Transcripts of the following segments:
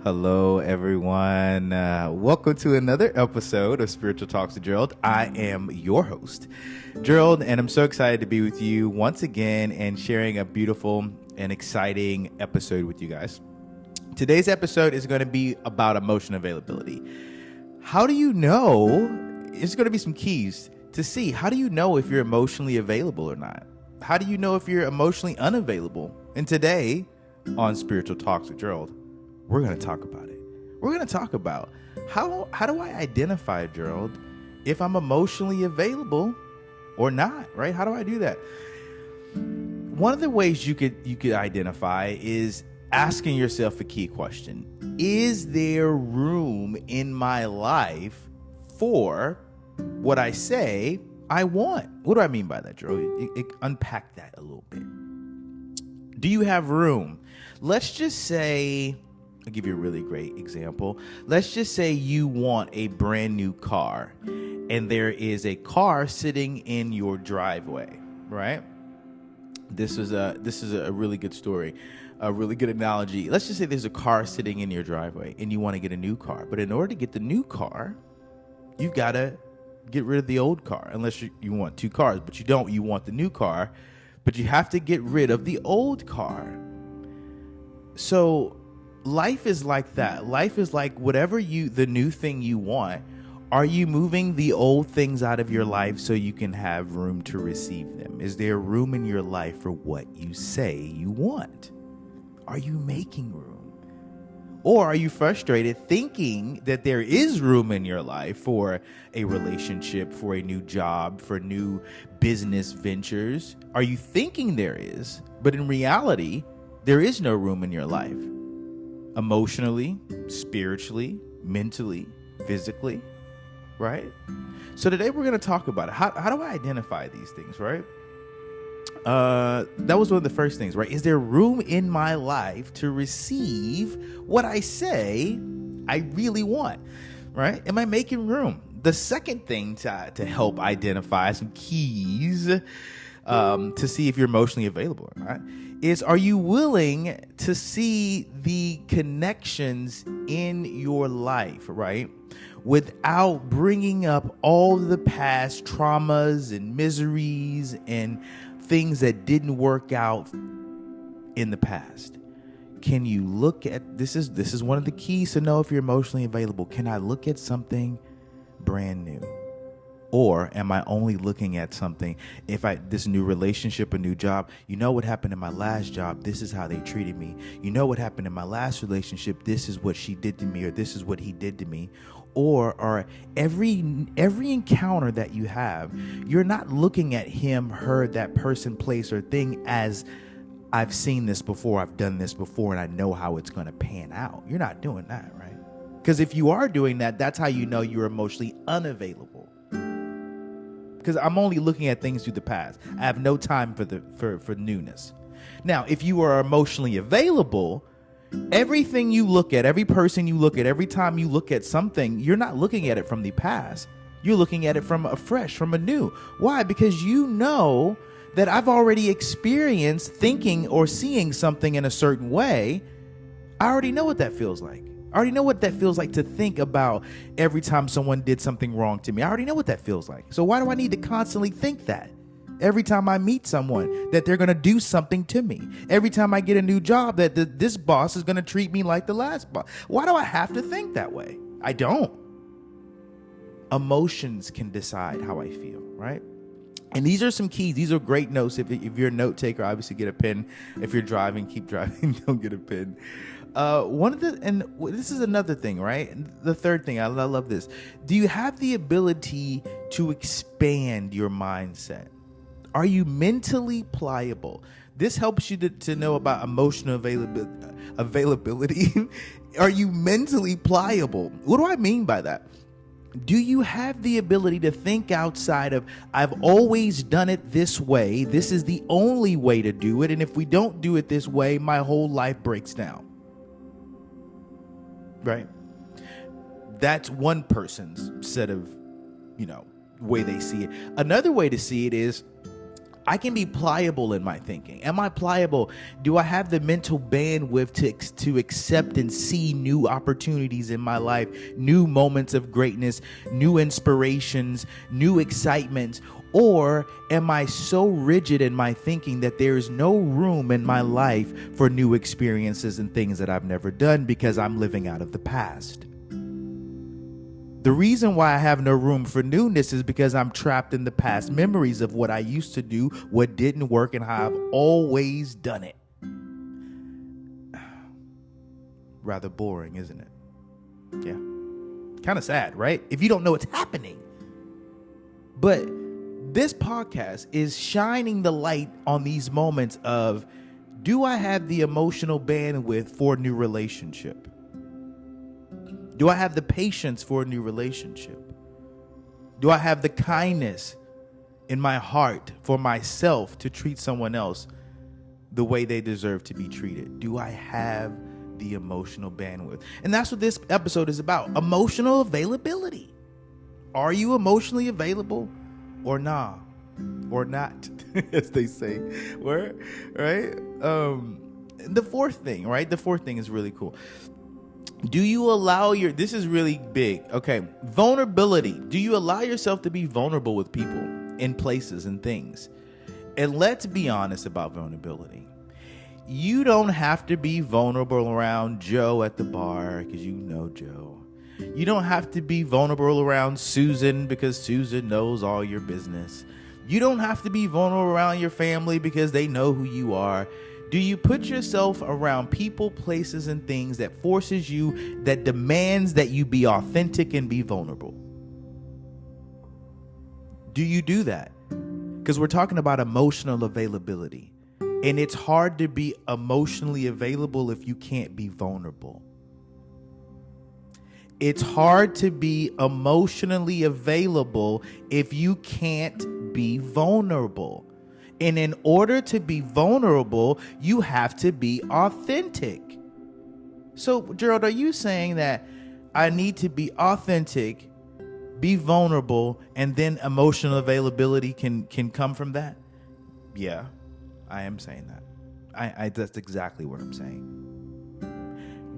Hello, everyone. Welcome to another episode of Spiritual Talks with Gerald. I am your host, Gerald, and I'm so excited to be with you once again and sharing a beautiful and exciting episode with you guys. Today's episode is going to be about emotion availability. How do you know? It's going to be some keys to see. How do you know if you're emotionally available or not? How do you know if you're emotionally unavailable? And today on Spiritual Talks with Gerald, we're going to talk about it. We're going to talk about how do I identify, Gerald, if I'm emotionally available or not, right? How do I do that? One of the ways you could identify is asking yourself a key question. Is there room in my life for what I say I want? What do I mean by that, Gerald? Unpack that a little bit. Do you have room? Let's just say, I'll give you a really great example. Let's just say you want a brand new car and there is a car sitting in your driveway, right? This is a really good story, a really good analogy. Let's just say there's a car sitting in your driveway and you want to get a new car. But in order to get the new car, you've got to get rid of the old car, unless you want two cars, but you want the new car, but you have to get rid of the old car. So life is like that. Life is like the new thing you want. Are you moving the old things out of your life so you can have room to receive them? Is there room in your life for what you say you want? Are you making room? Or are you frustrated thinking that there is room in your life for a relationship, for a new job, for new business ventures? Are you thinking there is, but in reality, there is no room in your life? Emotionally, spiritually, mentally, physically, right? So today we're going to talk about it. How do I identify these things, right? That was one of the first things, right? Is there room in my life to receive what I say I really want, right? Am I making room? The second thing to help identify some keys to see if you're emotionally available or not is, are you willing to see the connections in your life, right? Without bringing up all the past traumas and miseries and things that didn't work out in the past. Can you look at, this is one of the keys to know if you're emotionally available. Can I look at something brand new? Or am I only looking at something, this new relationship, a new job, you know what happened in my last job, this is how they treated me. You know what happened in my last relationship, this is what she did to me, or this is what he did to me. Or every encounter that you have, you're not looking at him, her, that person, place, or thing as, I've seen this before, I've done this before, and I know how it's going to pan out. You're not doing that, right? Because if you are doing that, that's how you know you're emotionally unavailable. Because I'm only looking at things through the past. I have no time for newness. Now, if you are emotionally available, everything you look at, every person you look at, every time you look at something, you're not looking at it from the past. You're looking at it from a new. Why? Because you know that I've already experienced thinking or seeing something in a certain way. I already know what that feels like. I already know what that feels like to think about every time someone did something wrong to me. I already know what that feels like. So why do I need to constantly think that? Every time I meet someone, that they're going to do something to me. Every time I get a new job, that this boss is going to treat me like the last boss. Why do I have to think that way? I don't. Emotions can decide how I feel, right? And these are some keys. These are great notes. If you're a note taker, obviously get a pen. If you're driving, keep driving. Don't get a pen. This is another thing, right? The third thing, I love this. Do you have the ability to expand your mindset? Are you mentally pliable? This helps you to know about emotional availability. Are you mentally pliable? What do I mean by that? Do you have the ability to think outside of, I've always done it this way, this is the only way to do it, and if we don't do it this way, my whole life breaks down? Right? That's one person's set of, way they see it. Another way to see it is, I can be pliable in my thinking. Am I pliable? Do I have the mental bandwidth to accept and see new opportunities in my life, new moments of greatness, new inspirations, new excitements? Or am I so rigid in my thinking that there is no room in my life for new experiences and things that I've never done because I'm living out of the past? The reason why I have no room for newness is because I'm trapped in the past memories of what I used to do, what didn't work, and how I've always done it. Rather boring, isn't it? Yeah. Kind of sad, right? If you don't know what's happening. But this podcast is shining the light on these moments of, do I have the emotional bandwidth for a new relationship? Do I have the patience for a new relationship? Do I have the kindness in my heart for myself to treat someone else the way they deserve to be treated? Do I have the emotional bandwidth? And that's what this episode is about. Emotional availability. Are you emotionally available or nah? Or not, as they say. Where, right? The fourth thing, right? The fourth thing is really cool. Do you allow this is really big. Okay. Vulnerability. Do you allow yourself to be vulnerable with people in places and things? And let's be honest about vulnerability. You don't have to be vulnerable around Joe at the bar because you know Joe. You don't have to be vulnerable around Susan because Susan knows all your business. You don't have to be vulnerable around your family because they know who you are. Do you put yourself around people, places, and things that forces you, that demands that you be authentic and be vulnerable? Do you do that? Because we're talking about emotional availability. And it's hard to be emotionally available if you can't be vulnerable. It's hard to be emotionally available if you can't be vulnerable. And in order to be vulnerable, you have to be authentic. So, Gerald, are you saying that I need to be authentic, be vulnerable, and then emotional availability can come from that? Yeah, I am saying that. That's exactly what I'm saying.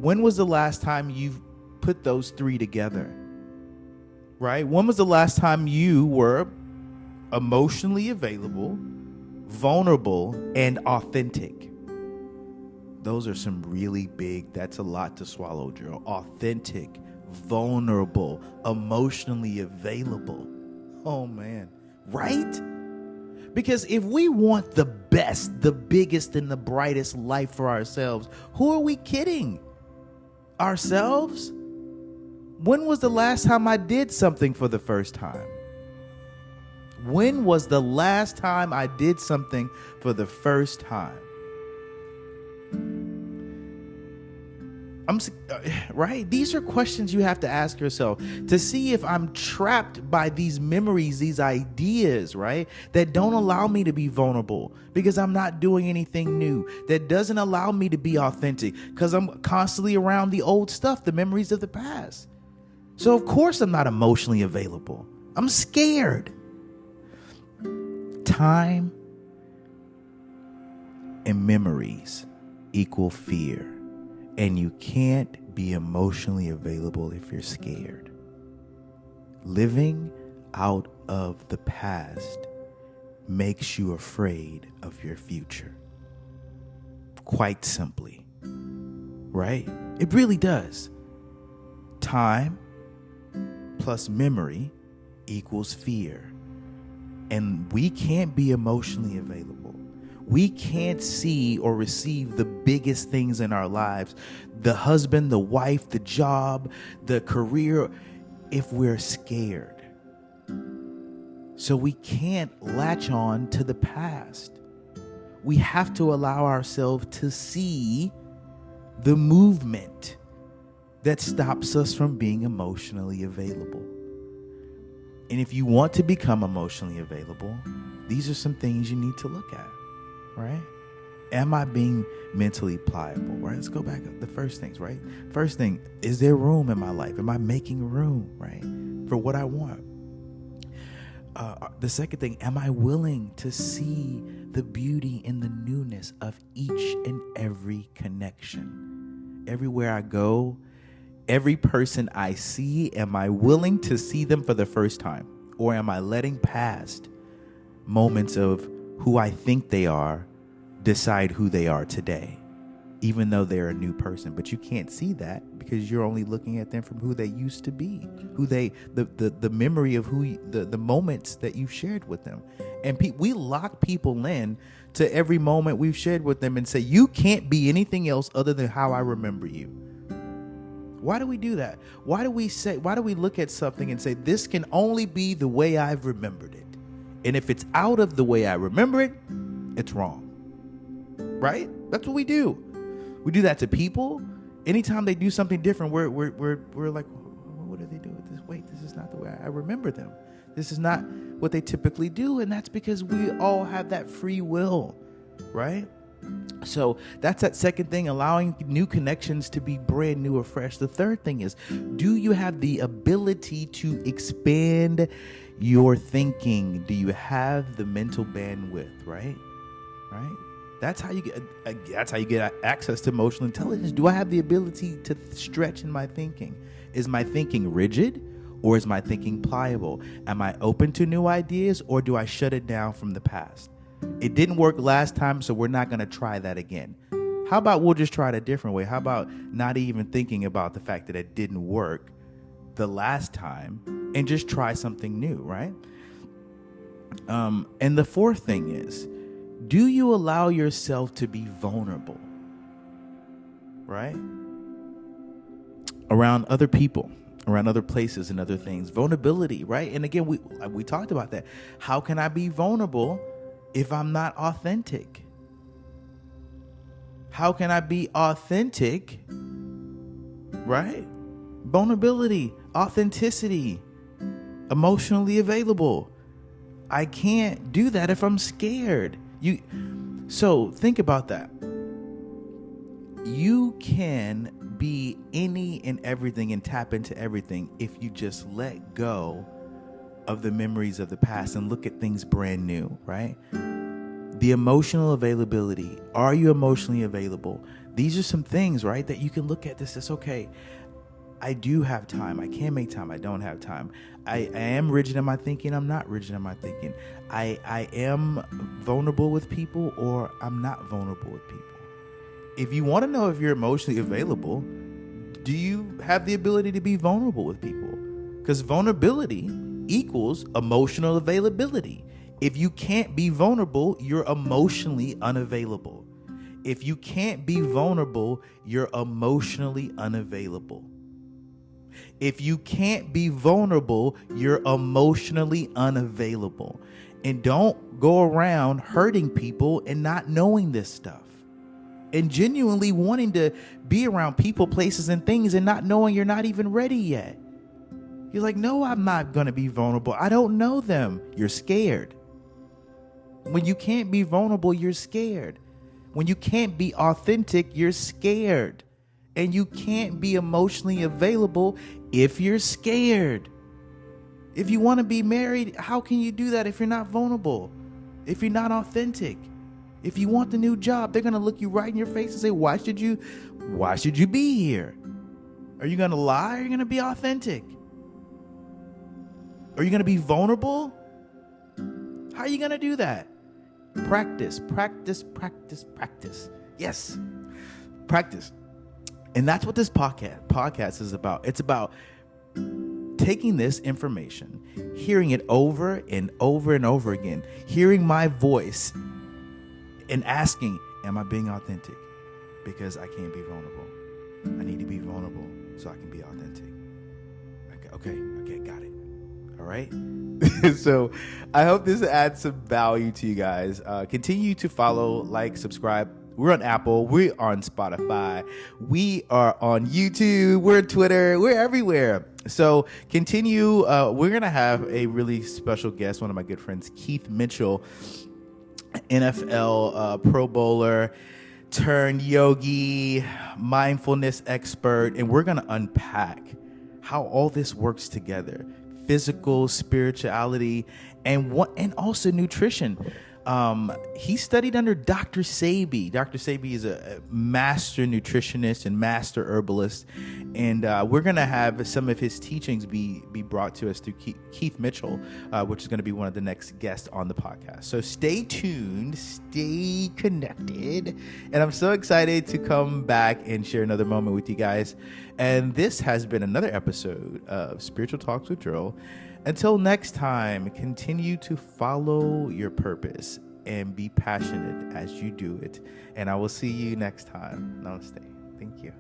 When was the last time you've put those three together? Right? When was the last time you were emotionally available, vulnerable, and authentic? Those are some really big, that's a lot to swallow, Gerald. Authentic, vulnerable, emotionally available. Oh man, right? Because if we want the best, the biggest, and the brightest life for ourselves, who are we kidding? Ourselves? When was the last time I did something for the first time? When was the last time I did something for the first time? Right? These are questions you have to ask yourself to see if I'm trapped by these memories, these ideas, right? That don't allow me to be vulnerable because I'm not doing anything new. That doesn't allow me to be authentic because I'm constantly around the old stuff, the memories of the past. So of course I'm not emotionally available. I'm scared. Time and memories equal fear. And you can't be emotionally available if you're scared. Living out of the past makes you afraid of your future. Quite simply. Right? It really does. Time plus memory equals fear. And we can't be emotionally available. We can't see or receive the biggest things in our lives, the husband, the wife, the job, the career, if we're scared. So we can't latch on to the past. We have to allow ourselves to see the movement that stops us from being emotionally available. And if you want to become emotionally available, these are some things you need to look at. Right? Am I being mentally pliable? Right? Let's go back up the first things, right? First thing, is there room in my life? Am I making room, right, for what I want? The second thing, am I willing to see the beauty in the newness of each and every connection? Everywhere I go, every person I see, am I willing to see them for the first time? Or am I letting past moments of who I think they are decide who they are today, even though they're a new person? But you can't see that because you're only looking at them from who they used to be, the memory of the moments that you've shared with them. And we lock people in to every moment we've shared with them and say, you can't be anything else other than how I remember you. Why do we do that? Why do we look at something and say, this can only be the way I've remembered it? And if it's out of the way I remember it, it's wrong. Right? That's what we do. We do that to people. Anytime they do something different, we're like, what do they do with this? Wait, this is not the way I remember them. This is not what they typically do. And that's because we all have that free will, right? So that's that second thing, allowing new connections to be brand new or fresh. The third thing is, do you have the ability to expand your thinking? Do you have the mental bandwidth, right? Right? That's how you get access to emotional intelligence. Do I have the ability to stretch in my thinking? Is my thinking rigid or is my thinking pliable? Am I open to new ideas or do I shut it down from the past? It didn't work last time, so we're not going to try that again. How about we'll just try it a different way? How about not even thinking about the fact that it didn't work the last time and just try something new, right? And the fourth thing is, do you allow yourself to be vulnerable, right? Around other people, around other places and other things. Vulnerability, right? And again, we talked about that. How can I be vulnerable if I'm not authentic? How can I be authentic, right? Vulnerability, authenticity, emotionally available. I can't do that if I'm scared. So think about that. You can be any and everything and tap into everything if you just let go of the memories of the past and look at things brand new, right? The emotional availability. Are you emotionally available? These are some things, right, that you can look at this as, okay, I do have time. I can make time. I don't have time. I am rigid in my thinking. I'm not rigid in my thinking. I am vulnerable with people or I'm not vulnerable with people. If you want to know if you're emotionally available, do you have the ability to be vulnerable with people? Because vulnerability equals emotional availability. If you can't be vulnerable, you're emotionally unavailable. If you can't be vulnerable, you're emotionally unavailable. If you can't be vulnerable, you're emotionally unavailable. And don't go around hurting people and not knowing this stuff. And genuinely wanting to be around people, places, and things and not knowing you're not even ready yet. You're like, no, I'm not going to be vulnerable. I don't know them. You're scared. When you can't be vulnerable, you're scared. When you can't be authentic, you're scared. And you can't be emotionally available if you're scared. If you want to be married, how can you do that if you're not vulnerable? If you're not authentic? If you want the new job, they're going to look you right in your face and say, why should you be here? Are you going to lie or are you going to be authentic? Are you going to be vulnerable? How are you going to do that? Practice. Yes. Practice. And that's what this podcast is about. It's about taking this information, hearing it over and over and over again, hearing my voice and asking, am I being authentic? Because I can't be vulnerable. I need to be vulnerable so I can be authentic. Okay, got it. All right. So I hope this adds some value to you guys. Continue to follow, like, subscribe. We're on Apple. We're on Spotify. We are on YouTube. We're on Twitter. We're everywhere. So continue. We're going to have a really special guest, one of my good friends, Keith Mitchell, NFL Pro Bowler turned yogi, mindfulness expert. And we're going to unpack how all this works together. physical, spirituality, and also nutrition. He studied under Dr. Sebi. Dr. Sebi is a master nutritionist and master herbalist, and we're going to have some of his teachings be brought to us through Keith Mitchell, which is going to be one of the next guests on the podcast. So stay tuned, stay connected, and I'm so excited to come back and share another moment with you guys. And this has been another episode of Spiritual Talks with Gerald. Until next time, continue to follow your purpose and be passionate as you do it. And I will see you next time. Namaste. Thank you.